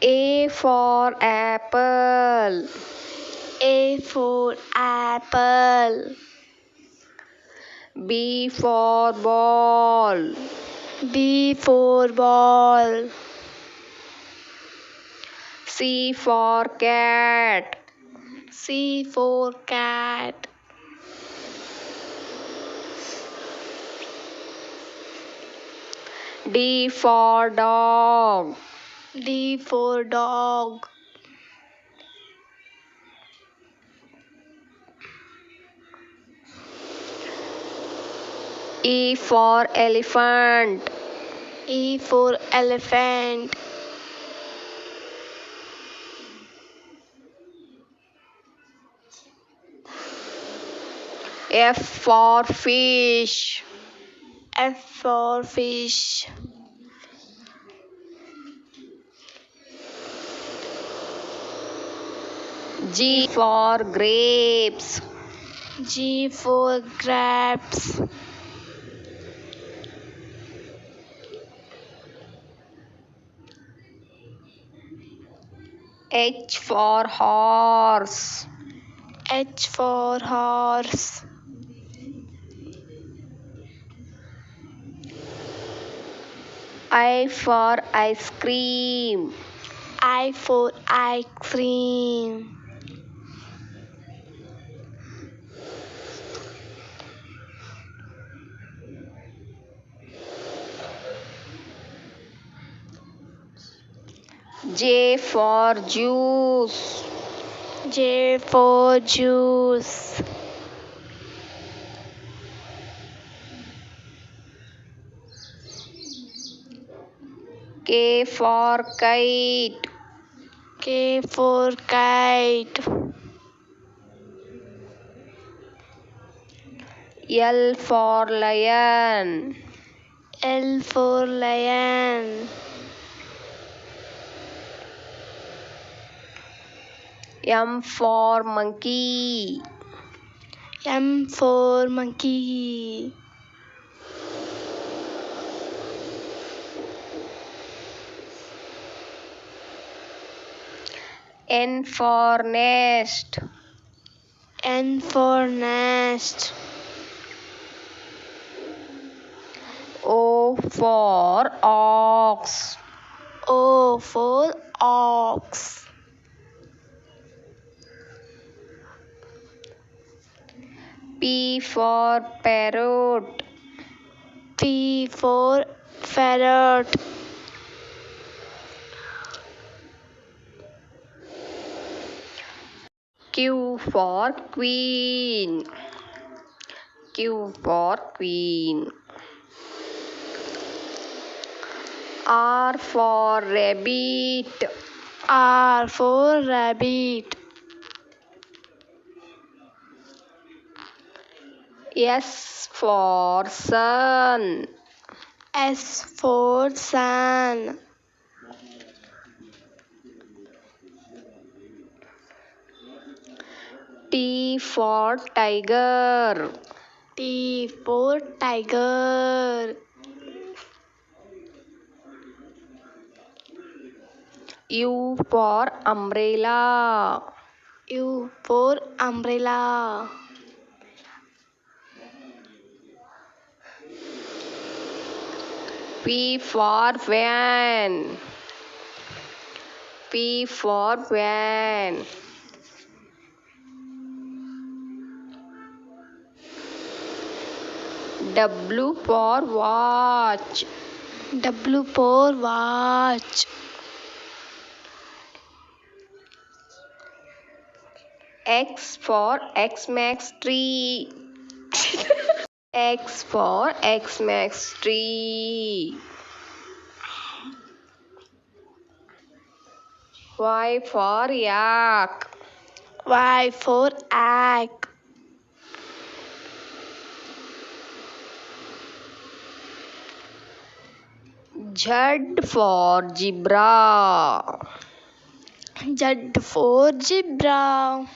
A for apple. A for apple. B for ball. B for ball. C for cat. C for cat. D for dog. D for dog. E for elephant. E for elephant. F for fish. F for fish. G for grapes. G for grapes. H for horse. H for horse. I for ice cream. I for ice cream. J for juice. J for juice. K for kite. K for kite. L for lion. L for lion. M for monkey. M for monkey. N for nest. N for nest. O for ox. O for ox. P for parrot. P for parrot. Q for queen. Q for queen. R for rabbit. R for rabbit. S for sun. S for sun. T for tiger. T for tiger. U for umbrella. U for umbrella. V for van. V for van. W for watch. W for watch. X for Xmas tree. X for Xmas tree. Y for yak. Y for egg. Z for zebra. Z for zebra.